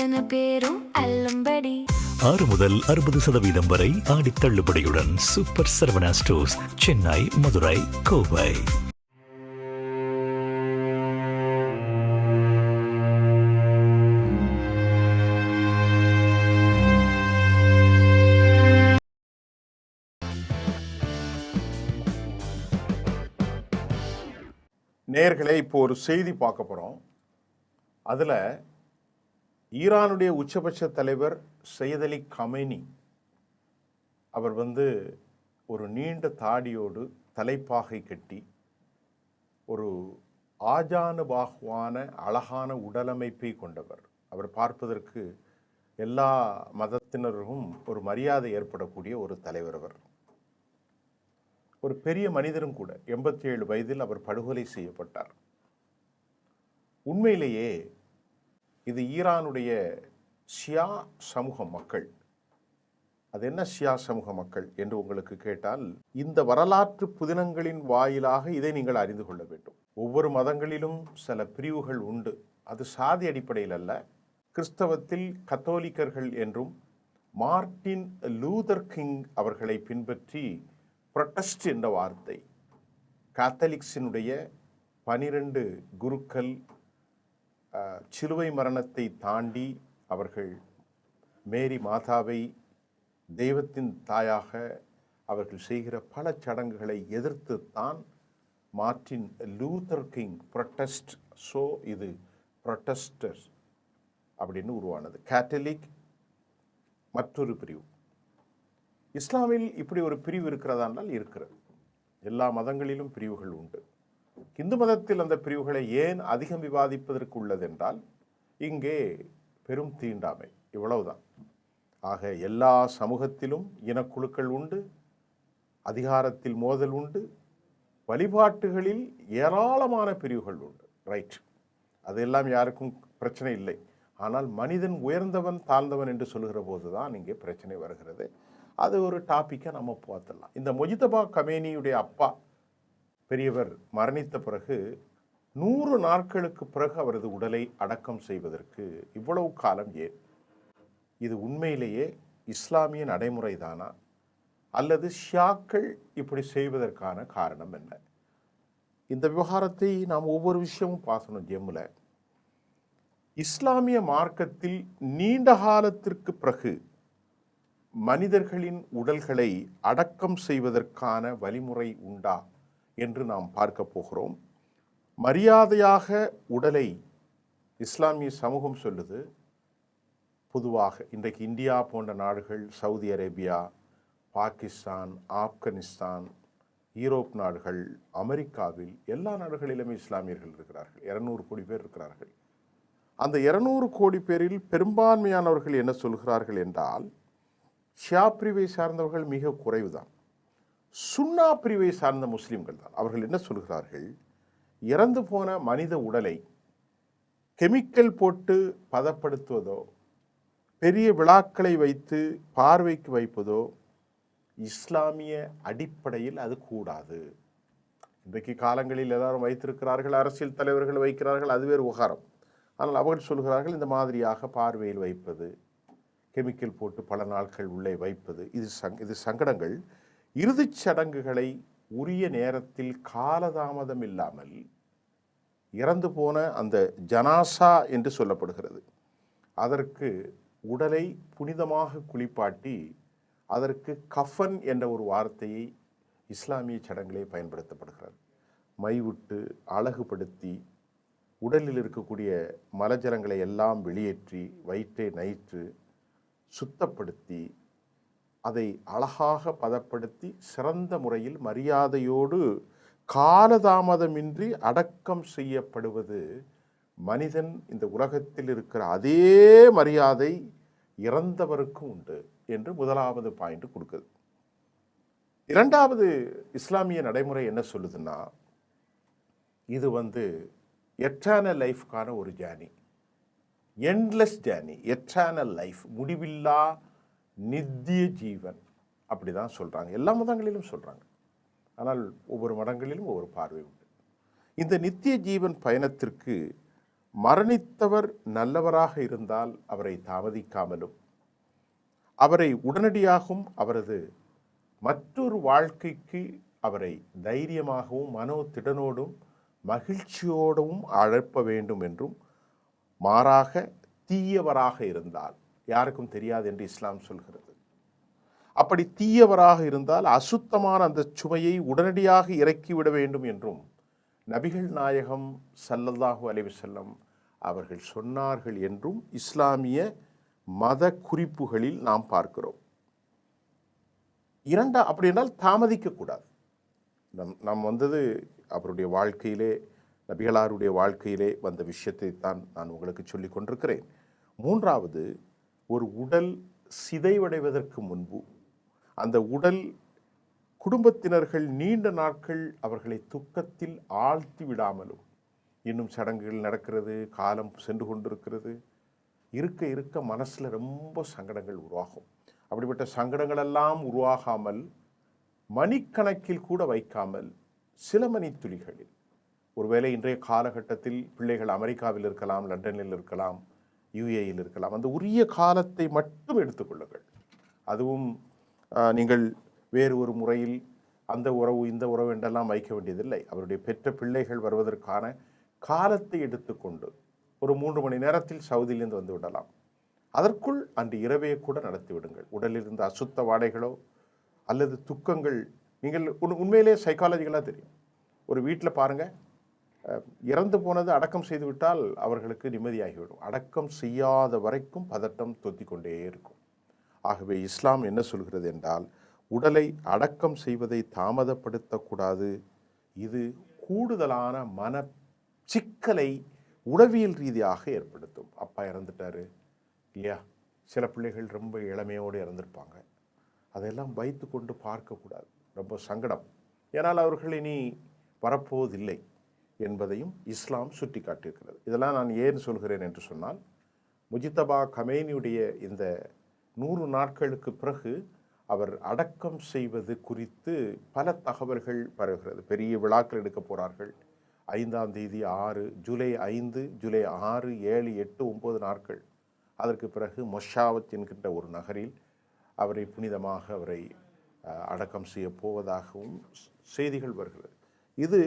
அத்தனை பேரும் அல்லும்படி 6 முதல் 60% வரை ஆடி தள்ளுபடியுடன் சூப்பர் சரவணா ஸ்டோர்ஸ், சென்னை, மதுரை, கோவை. நேயர்களே, இப்போ ஒரு செய்தி பார்க்க போகிறோம். அதில் ஈரானுடைய உச்சபட்ச தலைவர் சையத் அலி கமேனி அவர் ஒரு நீண்ட தாடியோடு தலைப்பாகை கட்டி ஒரு ஆஜானுபாகுவான அழகான உடலமைப்பை கொண்டவர். அவர் பார்ப்பதற்கு எல்லா மதத்தினரும் ஒரு மரியாதை ஏற்படக்கூடிய ஒரு தலைவர். அவர் ஒரு பெரிய மனிதரும் கூட. 87 வயதில் அவர் படுகொலை செய்யப்பட்டார். உண்மையிலேயே இது ஈரானுடைய ஷியா சமூக மக்கள். அது என்ன ஷியா சமூக மக்கள் என்று உங்களுக்கு கேட்டால், இந்த வரலாற்று புதினங்களின் வாயிலாக இதை நீங்கள் அறிந்து கொள்ள வேண்டும். ஒவ்வொரு மதங்களிலும் சில பிரிவுகள் உண்டு. அது சாதி அடிப்படையில் அல்ல. கிறிஸ்தவத்தில் கத்தோலிக்கர்கள் என்றும் மார்ட்டின் லூதர் கிங் அவர்களை பின்பற்றி புரொட்டஸ்ட் என்ற வார்த்தை, கேத்தலிக்ஸினுடைய 12 குருக்கள் சிலுவை மரணத்தை தாண்டி அவர்கள் மேரி மாதாவை தெய்வத்தின் தாயாக அவர்கள் செய்கிற பல சடங்குகளை எதிர்த்து தான் Martin Luther king protest. So இது புரொட்டஸ்டர் அப்படின்னு உருவானது. கேத்தலிக் மற்றொரு பிரிவு. இஸ்லாமில் இப்படி ஒரு பிரிவு இருக்கிறதா என்றால் இருக்கிறது. எல்லா மதங்களிலும் பிரிவுகள் உண்டு. இந்து மதத்தில் அந்த பிரிவுகளை ஏன் அதிகம் விவாதிப்பதற்கு உள்ளது என்றால், இங்கே பெரும் தீண்டாமை, இவ்வளவுதான். ஆக எல்லா சமூகத்திலும் இனக்குழுக்கள் உண்டு, அதிகாரத்தில் மோதல் உண்டு, வழிபாட்டுகளில் ஏராளமான பிரிவுகள் உண்டு. ரைட், அதெல்லாம் யாருக்கும் பிரச்சனை இல்லை. ஆனால் மனிதன் உயர்ந்தவன் தாழ்ந்தவன் என்று சொல்கிற போது தான் இங்கே பிரச்சனை வருகிறது. அது ஒரு டாப்பிக்கை நம்ம பார்த்துடலாம். இந்த முஜிதபா கமேனியுடைய அப்பா பெரியவர் மரணித்த பிறகு 100 நாட்களுக்கு பிறகு அவரது உடலை அடக்கம் செய்வதற்கு இவ்வளவு காலம் ஏன்? இது உண்மையிலேயே இஸ்லாமிய நடைமுறைதானா அல்லது ஷியாக்கள் இப்படி செய்வதற்கான காரணம் என்ன? இந்த விவகாரத்தை நாம் ஒவ்வொரு விஷயமும் பார்க்கணும். ஜெம்மில் இஸ்லாமிய மார்க்கத்தில் நீண்ட காலத்திற்கு பிறகு மனிதர்களின் உடல்களை அடக்கம் செய்வதற்கான வழிமுறை உண்டா என்று நாம் பார்க்க போகிறோம். மரியாதையாக உடலை இஸ்லாமிய சமூகம் சொல்லுது. பொதுவாக இன்றைக்கு இந்தியா போன்ற நாடுகள், Saudi Arabia, Pakistan, Afghanistan, Europe நாடுகள், அமெரிக்காவில் எல்லா நாடுகளிலுமே இஸ்லாமியர்கள் இருக்கிறார்கள். 200 கோடி பேர் இருக்கிறார்கள். அந்த 200 கோடி பேரில் பெரும்பான்மையானவர்கள் என்ன சொல்கிறார்கள் என்றால், ஷியா பிரிவை சார்ந்தவர்கள் மிக குறைவு தான். சுன்னா பிரிவை சார்ந்த முஸ்லிம்கள் தான். அவர்கள் என்ன சொல்கிறார்கள்? இறந்து போன மனித உடலை கெமிக்கல் போட்டு பதப்படுத்துவதோ, பெரிய விழாக்களை வைத்து பார்வைக்கு வைப்பதோ இஸ்லாமிய அடிப்படையில் அது கூடாது. இன்றைக்கு காலங்களில் எல்லாரும் வைத்திருக்கிறார்கள், அரசியல் தலைவர்கள் வைக்கிறார்கள், அது வேறு விவகாரம். ஆனால் அவர்கள் சொல்கிறார்கள், இந்த மாதிரியாக பார்வையில் வைப்பது, கெமிக்கல் போட்டு பல நாட்கள் உள்ளே வைப்பது, இது சங்கடங்கள். இறுதிச் சடங்குகளை உரிய நேரத்தில் காலதாமதம் இல்லாமல் இறந்து போன அந்த ஜனாசா என்று சொல்லப்படுகிறது, அதற்கு உடலை புனிதமாக குளிப்பாட்டி அதற்கு கஃபன் என்ற ஒரு வார்த்தையை இஸ்லாமிய சடங்கிலே பயன்படுத்தப்படுகிறது. மைவிட்டு அழகுபடுத்தி உடலில் இருக்கக்கூடிய மலஜலங்களை எல்லாம் வெளியேற்றி வயிற்றை நைற்று சுத்தப்படுத்தி அதை அழகாக பதப்படுத்தி சிறந்த முறையில் மரியாதையோடு காலதாமதமின்றி அடக்கம் செய்யப்படுவது மனிதன் இந்த உலகத்தில் இருக்கிற அதே மரியாதை இறந்தவருக்கும் உண்டு என்று முதலாவது பாயிண்ட் கொடுக்குது. இரண்டாவது இஸ்லாமிய நடைமுறை என்ன சொல்லுதுன்னா, இது எட்டர்னல் லைஃப்கான ஒரு journey, endless journey, eternal life, முடிவில்லா நித்திய ஜீவன், அப்படி தான் சொல்கிறாங்க. எல்லா மதங்களிலும் சொல்கிறாங்க. ஆனால் ஒவ்வொரு மதங்களிலும் ஒவ்வொரு பார்வை உண்டு. இந்த நித்திய ஜீவன் பயணத்திற்கு மரணித்தவர் நல்லவராக இருந்தால் அவரை தாமதிக்காமலும் அவரை உடனடியாகவும் அவரது மற்றொரு வாழ்க்கைக்கு அவரை தைரியமாகவும் மனோதிடனோடும் மகிழ்ச்சியோடும் அழைப்ப வேண்டும் என்றும், மாறாக தீயவராக இருந்தால் யாருக்கும் தெரியாது என்று இஸ்லாம் சொல்கிறது. அப்படி தீயவராக இருந்தால் அசுத்தமான அந்த சுமையை உடனடியாக இறக்கிவிட வேண்டும் என்றும் நபிகள் நாயகம் ஸல்லல்லாஹு அலைஹி வஸல்லம் அவர்கள் சொன்னார்கள் என்றும் இஸ்லாமிய மத குறிப்புகளில் நாம் பார்க்கிறோம். அப்படி என்றால் தாமதிக்கக்கூடாது. நாம் வந்தது அவருடைய வாழ்க்கையிலே, நபிகளாருடைய வாழ்க்கையிலே வந்த விஷயத்தை தான் நான் உங்களுக்கு சொல்லிக் கொண்டிருக்கிறேன். மூன்றாவது, ஒரு உடல் சிதைவடைவதற்கு முன்பு அந்த உடல் குடும்பத்தினர்கள் நீண்ட நாட்கள் அவர்களை துக்கத்தில் ஆழ்த்தி விடாமலும், இன்னும் சடங்குகள் நடக்கிறது, காலம் சென்று கொண்டிருக்கிறது, இருக்க இருக்க மனசில் ரொம்ப சங்கடங்கள் உருவாகும். அப்படிப்பட்ட சங்கடங்களெல்லாம் உருவாகாமல், மணிக்கணக்கில் கூட வைக்காமல், சில மணித்துளிகளில், ஒருவேளை இன்றைய காலகட்டத்தில் பிள்ளைகள் அமெரிக்காவில் இருக்கலாம், லண்டனில் இருக்கலாம், யுஏயில் இருக்கலாம், அந்த உரிய காலத்தை மட்டும் எடுத்துக்கொள்ளுங்கள். அதுவும் நீங்கள் வேறு ஒரு முறையில் அந்த உறவு இந்த உறவு என்றெல்லாம் வைக்க வேண்டியதில்லை. அவருடைய பெற்ற பிள்ளைகள் வருவதற்கான காலத்தை எடுத்துக்கொண்டு ஒரு 3 மணி நேரத்தில் சவுதியிலிருந்து வந்து விடலாம். அதற்குள் அன்று இரவே கூட நடத்தி விடுங்கள். உடலில் இருந்த அசுத்த வாடைகளோ அல்லது துக்கங்கள், நீங்கள் உண்மையிலே சைக்காலஜிக்கலாக தெரியும். ஒரு வீட்டில் பாருங்கள், இறந்து போனது அடக்கம் செய்து விட்டால் அவர்களுக்கு நிம்மதியாகிவிடும். அடக்கம் செய்யாத வரைக்கும் பதட்டம் தொத்திக் கொண்டே இருக்கும். ஆகவே இஸ்லாம் என்ன சொல்கிறது என்றால், உடலை அடக்கம் செய்வதை தாமதப்படுத்தக்கூடாது. இது கூடுதலான மன சிக்கலை உளவியல் ரீதியாக ஏற்படுத்தும். அப்பா இறந்துட்டாரு இல்லையா, சில பிள்ளைகள் ரொம்ப இளமையோடு இறந்துருப்பாங்க. அதெல்லாம் வைத்து கொண்டு பார்க்கக்கூடாது, ரொம்ப சங்கடம். ஏன்னால் அவர்கள் இனி வரப்போவதில்லை என்பதையும் இஸ்லாம் சுட்டி காட்டியிருக்கிறது. இதெல்லாம் நான் ஏன் சொல்கிறேன் என்று சொன்னால், முஜித்தபா கமேனியுடைய இந்த 100 நாட்களுக்கு பிறகு அவர் அடக்கம் செய்வது குறித்து பல தகவல்கள் பரவுகிறது. பெரிய விழாக்கள் எடுக்க போகிறார்கள். 5ஆம் தேதி 6, ஜூலை 5, ஜூலை 6, 7, 8, 9 நாட்கள். அதற்கு பிறகு மொஷாவத் என்கின்ற ஒரு நகரில் அவரை புனிதமாக அவரை அடக்கம் செய்ய போவதாகவும் செய்திகள் வருகிறது. இது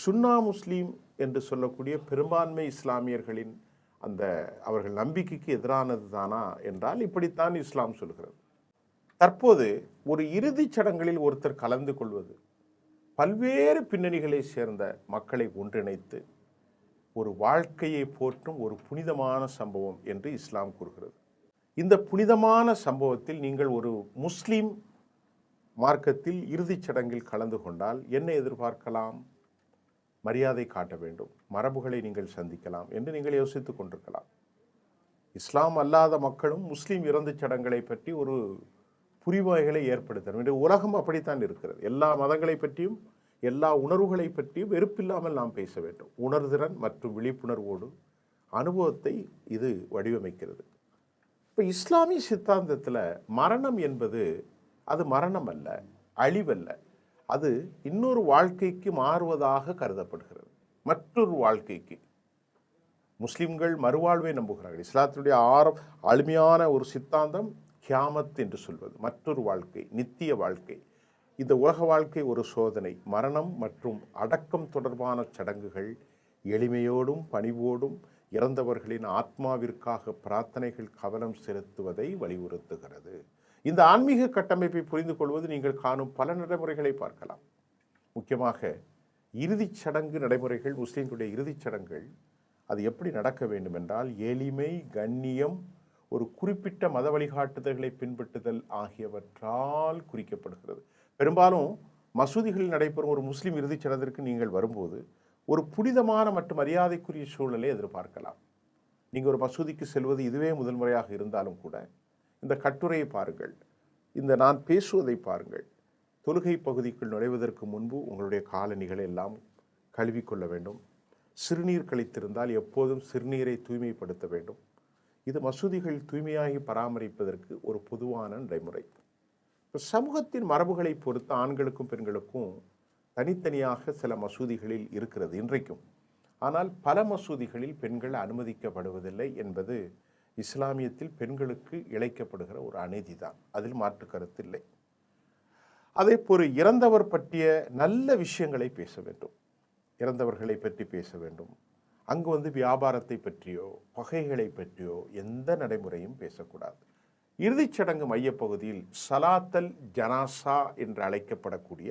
சுன்னா முஸ்லீம் என்று சொல்லக்கூடிய பெரும்பான்மை இஸ்லாமியர்களின் அந்த அவர்கள் நம்பிக்கைக்கு எதிரானது தானா என்றால் இப்படித்தான் இஸ்லாம் சொல்கிறது. தற்போது ஒரு இறுதிச் சடங்குகளில் ஒருத்தர் கலந்து கொள்வது பல்வேறு பின்னணிகளை சேர்ந்த மக்களை ஒன்றிணைத்து ஒரு வாழ்க்கையை போற்றும் ஒரு புனிதமான சம்பவம் என்று இஸ்லாம் கூறுகிறது. இந்த புனிதமான சம்பவத்தில் நீங்கள் ஒரு முஸ்லீம் மார்க்கத்தில் இறுதிச் சடங்கில் கலந்து கொண்டால் என்ன எதிர்பார்க்கலாம்? மரியாதை காட்ட வேண்டும், மரபுகளை நீங்கள் சந்திக்கலாம் என்று நீங்கள் யோசித்துக் கொண்டிருக்கலாம். இஸ்லாம் அல்லாத மக்களும் முஸ்லீம் இறந்து சடங்குகளை பற்றி ஒரு புரிவாய்களை ஏற்படுத்தணும். இன்று உலகம் அப்படித்தான் இருக்கிறது. எல்லா மதங்களை பற்றியும் எல்லா உணர்வுகளை பற்றியும் வெறுப்பில்லாமல் நாம் பேச வேண்டும். உணர்திறன் மற்றும் விழிப்புணர்வோடு அனுபவத்தை இது வடிவமைக்கிறது. இப்போ இஸ்லாமிய சித்தாந்தத்தில் மரணம் என்பது அது மரணம் அல்ல, அழிவல்ல. அது இன்னொரு வாழ்க்கைக்கு மாறுவதாக கருதப்படுகிறது. மற்றொரு வாழ்க்கைக்கு முஸ்லிம்கள் மறுவாழ்வை நம்புகிறார்கள். இஸ்லாத்துடைய அருமையான ஒரு சித்தாந்தம் கியாமத் என்று சொல்வது, மற்றொரு வாழ்க்கை, நித்திய வாழ்க்கை. இந்த உலக வாழ்க்கை ஒரு சோதனை. மரணம் மற்றும் அடக்கம் தொடர்பான சடங்குகள் எளிமையோடும் பணிவோடும் இறந்தவர்களின் ஆத்மாவிற்காக பிரார்த்தனைகள் கவனம் செலுத்துவதை வலியுறுத்துகிறது. இந்த ஆன்மீக கட்டமைப்பை புரிந்து கொள்வது நீங்கள் காணும் பல நடைமுறைகளை பார்க்கலாம். முக்கியமாக இறுதிச் சடங்கு நடைமுறைகள், முஸ்லீம்களுடைய இறுதிச் சடங்குகள் அது எப்படி நடக்க வேண்டும் என்றால் எளிமை, கண்ணியம், ஒரு குறிப்பிட்ட மத வழிகாட்டுதல்களை பின்பற்றுதல் ஆகியவற்றால் குறிக்கப்படுகிறது. பெரும்பாலும் மசூதிகளில் நடைபெறும் ஒரு முஸ்லீம் இறுதிச் சடங்கிற்கு நீங்கள் வரும்போது ஒரு புனிதமான மற்றும் மரியாதைக்குரிய சூழலை எதிர்பார்க்கலாம். நீங்கள் ஒரு மசூதிக்கு செல்வது இதுவே முதல் முறையாக இருந்தாலும் கூட இந்த கட்டுரையை பாருங்கள், இந்த நான் பேசுவதை பாருங்கள். தொழுகை பகுதிக்குள் நுழைவதற்கு முன்பு உங்களுடைய காலணிகளை எல்லாம் கழுவிக்கொள்ள வேண்டும். சிறுநீர் கழித்திருந்தால் எப்போதும் சிறுநீரை தூய்மைப்படுத்த வேண்டும். இது மசூதிகள் தூய்மையாகி பராமரிப்பதற்கு ஒரு பொதுவான நடைமுறை. சமூகத்தின் மரபுகளை பொறுத்து ஆண்களுக்கும் பெண்களுக்கும் தனித்தனியாக சில மசூதிகளில் இருக்கிறது இன்றைக்கும். ஆனால் பல மசூதிகளில் பெண்கள் அனுமதிக்கப்படுவதில்லை என்பது இஸ்லாமியத்தில் பெண்களுக்கு இழைக்கப்படுகிற ஒரு அநீதி தான். அதில் மாற்று கருத்து இல்லை. அதே போல் இறந்தவர் பற்றிய நல்ல விஷயங்களை பேச வேண்டும், இறந்தவர்களை பற்றி பேச வேண்டும். அங்கு வியாபாரத்தை பற்றியோ பகைகளை பற்றியோ எந்த நடைமுறையும் பேசக்கூடாது. இறுதிச் சடங்கு மையப்பகுதியில் சலாத்தல் ஜனாசா என்று அழைக்கப்படக்கூடிய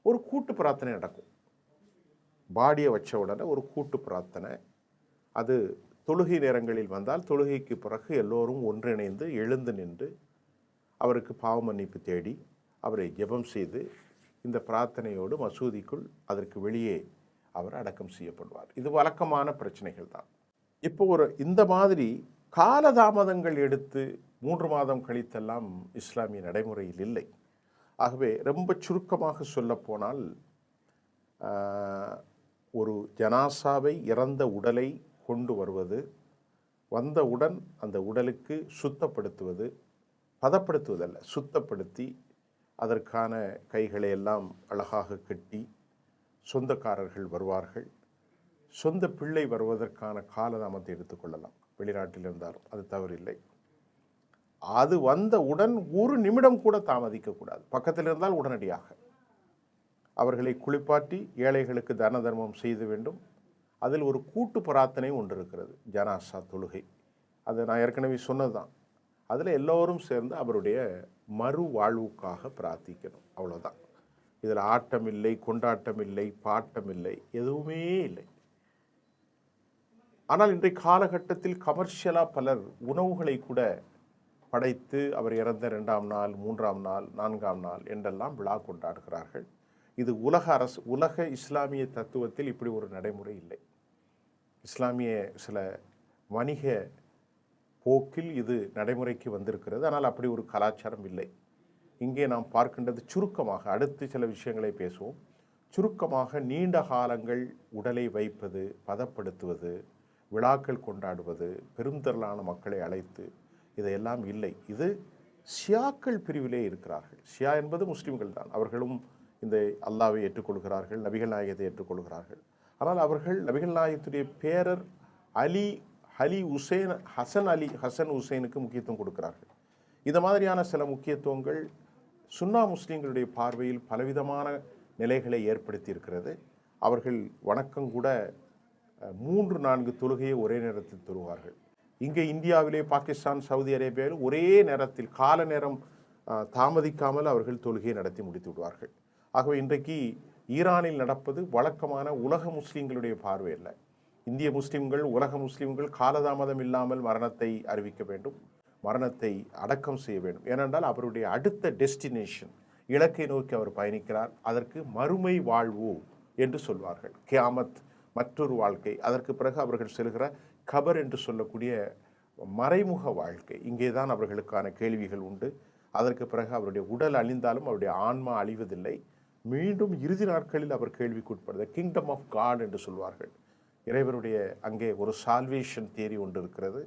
ஒரு கூட்டு பிரார்த்தனை நடக்கும். பாடியை வச்ச உடனே ஒரு கூட்டு பிரார்த்தனை. அது தொழுகை நேரங்களில் வந்தால் தொழுகைக்கு பிறகு எல்லோரும் ஒன்றிணைந்து எழுந்து நின்று அவருக்கு பாவ மன்னிப்பு தேடி அவரை ஜெபம் செய்து இந்த பிரார்த்தனையோடு மசூதிக்குள் அதற்கு வெளியே அவர் அடக்கம் செய்யப்படுவார். இது வழக்கமான பிரச்சனைகள் தான். இப்போ இந்த மாதிரி காலதாமதங்கள் எடுத்து 3 மாதம் கழித்தெல்லாம் இஸ்லாமிய நடைமுறையில் இல்லை. ஆகவே ரொம்ப சுருக்கமாக சொல்லப்போனால் ஒரு ஜனாசாவை இறந்த உடலை கொண்டு வருவது, வந்தவுடன் அந்த உடலுக்கு சுத்தப்படுத்துவது, பதப்படுத்துவதல்ல, சுத்தப்படுத்தி அதற்கான கைகளை எல்லாம் அழகாக கட்டி சொந்தக்காரர்கள் வருவார்கள். சொந்த பிள்ளை வருவதற்கான காலதாமத்தை எடுத்துக்கொள்ளலாம், வெளிநாட்டில் இருந்தாலும் அது தவறில்லை. அது வந்தவுடன் 1 நிமிடம் கூட தாமதிக்கக்கூடாது. பக்கத்தில் இருந்தால் உடனடியாக அவர்களை குளிப்பாட்டி ஏழைகளுக்கு தான தர்மம் செய்து வேண்டும். அதில் ஒரு கூட்டு பிரார்த்தனை ஒன்று இருக்கிறது, ஜனாசா தொழுகை. அது நான் ஏற்கனவே சொன்னது தான். அதில் எல்லோரும் சேர்ந்து அவருடைய மறு வாழ்வுக்காக பிரார்த்திக்கணும், அவ்வளோதான். இதில் ஆட்டம் இல்லை, கொண்டாட்டம் இல்லை, பாட்டம் இல்லை, எதுவுமே இல்லை. ஆனால் இன்றைய காலகட்டத்தில் கமர்ஷியலாக பலர் உணவுகளை கூட படைத்து அவர் இறந்த 2ஆம் நாள், 3ஆம் நாள், 4ஆம் நாள் என்றெல்லாம் விழா கொண்டாடுகிறார்கள். இது உலக இஸ்லாமிய தத்துவத்தில் இப்படி ஒரு நடைமுறை இல்லை. இஸ்லாமிய சில வணிக போக்கில் இது நடைமுறைக்கு வந்திருக்கிறது. ஆனால் அப்படி ஒரு கலாச்சாரம் இல்லை. இங்கே நாம் பார்க்கின்றது சுருக்கமாக, அடுத்து சில விஷயங்களை பேசுவோம். சுருக்கமாக நீண்ட காலங்கள் உடலை வைப்பது, பதப்படுத்துவது, விழாக்கள் கொண்டாடுவது, பெருந்திரளான மக்களை அழைத்து, இதையெல்லாம் இல்லை. இது ஷியாக்கள் பிரிவிலே இருக்கிறார்கள். ஷியா என்பது முஸ்லிம்கள் தான். அவர்களும் இந்த அல்லாவை ஏற்றுக்கொள்கிறார்கள், நபிகள் நாயகத்தை ஏற்றுக்கொள்கிறார்கள். ஆனால் அவர்கள் நபிகள் நாயகத்துடைய பேரர் ஹசன் ஹுசைனுக்கு முக்கியத்துவம் கொடுக்கிறார்கள். இந்த மாதிரியான சில முக்கியத்துவங்கள் சுன்னா முஸ்லீம்களுடைய பார்வையில் பலவிதமான நிலைகளை ஏற்படுத்தி இருக்கிறது. அவர்கள் வணக்கம் கூட 3-4 தொழுகையை ஒரே நேரத்தில் தொழுவார்கள். இங்கே இந்தியாவிலே, பாகிஸ்தான், சவுதி அரேபியாவில் ஒரே நேரத்தில் கால நேரம் தாமதிக்காமல் அவர்கள் தொழுகையை நடத்தி முடித்து விடுவார்கள். ஆகவே இன்றைக்கு ஈரானில் நடப்பது வழக்கமான உலக முஸ்லீம்களுடைய பார்வை அல்ல. இந்திய முஸ்லீம்கள், உலக முஸ்லீம்கள் காலதாமதம் இல்லாமல் மரணத்தை அறிவிக்க வேண்டும், மரணத்தை அடக்கம் செய்ய வேண்டும். ஏனென்றால் அவருடைய அடுத்த டெஸ்டினேஷன், இலக்கை நோக்கி அவர் பயணிக்கிறார். அதற்கு மறுமை வாழ்வு என்று சொல்வார்கள். கியாமத், மற்றொரு வாழ்க்கை. அதற்கு பிறகு அவர்கள் செல்கிற கபர் என்று சொல்லக்கூடிய மறைமுக வாழ்க்கை. இங்கே தான் அவர்களுக்கான கேள்விகள் உண்டு. அதற்கு பிறகு அவருடைய உடல் அழிந்தாலும் அவருடைய ஆன்மா அழிவதில்லை. மீண்டும் இறுதி நாட்களில் அவர் கேள்விக்குட்படுது. கிங்டம் ஆஃப் காட் என்று சொல்வார்கள். இறைவனுடைய அங்கே ஒரு சால்வேஷன் தியரி ஒன்று இருக்கிறது.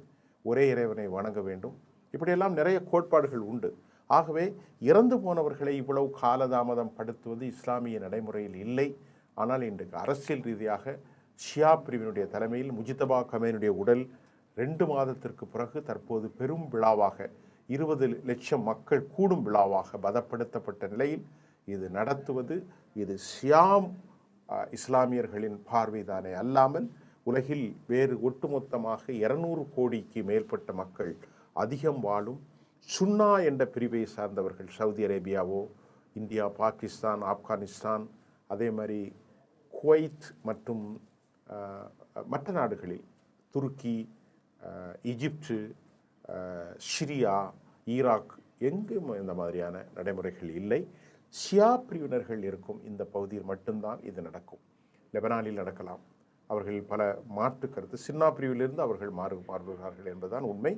ஒரே இறைவனை வணங்க வேண்டும். இப்படியெல்லாம் நிறைய கோட்பாடுகள் உண்டு. ஆகவே இறந்து போனவர்களை இவ்வளவு காலதாமதம் படுத்துவது இஸ்லாமிய நடைமுறையில் இல்லை. ஆனால் இன்றைக்கு அரசியல் ரீதியாக ஷியா பிரிவினுடைய தலைமையில் முஜிதபா கமேனுடைய உடல் 2 மாதத்திற்கு பிறகு தற்போது பெரும் விழாவாக 20 லட்சம் மக்கள் கூடும் விழாவாக பதப்படுத்தப்பட்ட நிலையில் இது நடத்துவது, இது ஷியாம் இஸ்லாமியர்களின் பார்வைதானே அல்லாமல் உலகில் வேறு ஒட்டுமொத்தமாக 200 கோடிக்கு மேற்பட்ட மக்கள் அதிகம் வாழும் சுன்னா என்ற பிரிவை சார்ந்தவர்கள், சவுதி அரேபியாவோ, இந்தியா, பாகிஸ்தான், ஆப்கானிஸ்தான், அதே மாதிரி குவைத் மற்றும் மற்ற நாடுகளில் துருக்கி, ஈஜிப்டு, சிரியா, ஈராக், எங்கும் இந்த மாதிரியான நடைமுறைகள் இல்லை. ஷியா பிரிவினர்கள் இருக்கும் இந்த பகுதியில் மட்டும்தான் இது நடக்கும். லெபனானில் நடக்கலாம். அவர்கள் பல மாற்று கருத்து, சின்னா பிரிவிலிருந்து அவர்கள் மாறுகிறார்கள் என்பதுதான் உண்மை.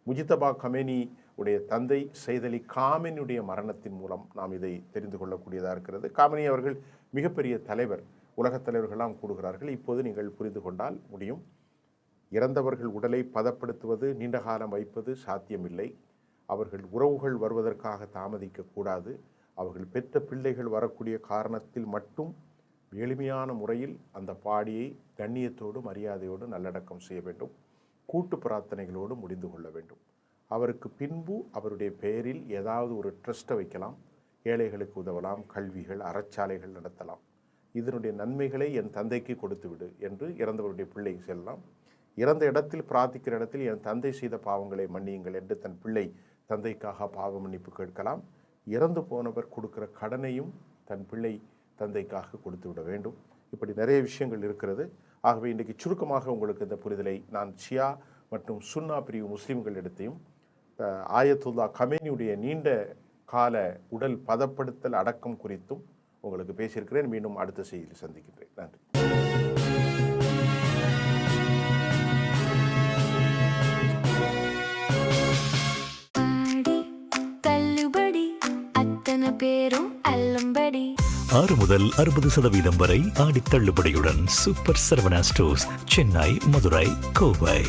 முஜிதபா கமேனி உடைய தந்தை சையத் அலி காமெனியுடைய மரணத்தின் மூலம் நாம் இதை தெரிந்து கொள்ளக்கூடியதாக இருக்கிறது. காமெனி அவர்கள் மிகப்பெரிய தலைவர், உலகத் தலைவர்களெல்லாம் கூடுகிறார்கள். இப்போது நீங்கள் புரிந்து கொண்டால் முடியும். இறந்தவர்கள் உடலை பதப்படுத்துவது, நீண்ட காலம் வைப்பது சாத்தியமில்லை. அவர்கள் உறவுகள் வருவதற்காக தாமதிக்கக்கூடாது. அவர்கள் பெற்ற பிள்ளைகள் வரக்கூடிய காரணத்தில் மட்டும் எளிமையான முறையில் அந்த பாடியை கண்ணியத்தோடு மரியாதையோடு நல்லடக்கம் செய்ய வேண்டும். கூட்டு பிரார்த்தனைகளோடு முடிந்து கொள்ள வேண்டும். அவருக்கு பின்பு அவருடைய பெயரில் ஏதாவது ஒரு ட்ரஸ்ட்டை வைக்கலாம். ஏழைகளுக்கு உதவலாம், கல்விகள், அறச்சாலைகள் நடத்தலாம். இதனுடைய நன்மைகளை என் தந்தைக்கு கொடுத்து விடு என்று இறந்தவருடைய பிள்ளை செல்லலாம். இறந்த இடத்தில் பிரார்த்திக்கிற இடத்தில் என் தந்தை செய்த பாவங்களை மன்னியுங்கள் என்று தன் பிள்ளை தந்தைக்காக பாவ மன்னிப்பு கேட்கலாம். இறந்து போனவர் கொடுக்கிற கடனையும் தன் பிள்ளை தந்தைக்காக கொடுத்து விட வேண்டும். இப்படி நிறைய விஷயங்கள் இருக்கிறது. ஆகவே இன்றைக்கு சுருக்கமாக உங்களுக்கு இந்த புரிதலை நான் ஷியா மற்றும் சுன்னா பிரிவு முஸ்லீம்களிடத்தையும் ஆயத்துல்லா கமேனியுடைய நீண்ட கால உடல் பதப்படுத்தல் அடக்கம் குறித்தும் உங்களுக்கு பேசியிருக்கிறேன். மீண்டும் அடுத்த செய்தியில் சந்திக்கின்றேன். நன்றி. தள்ளுபடி அத்தனை பேரும் அல்லும்படி 6 முதல் 60% வரை ஆடி தள்ளுபடியுடன் சூப்பர் சரவணா ஸ்டோர்ஸ், சென்னை, மதுரை, கோவை.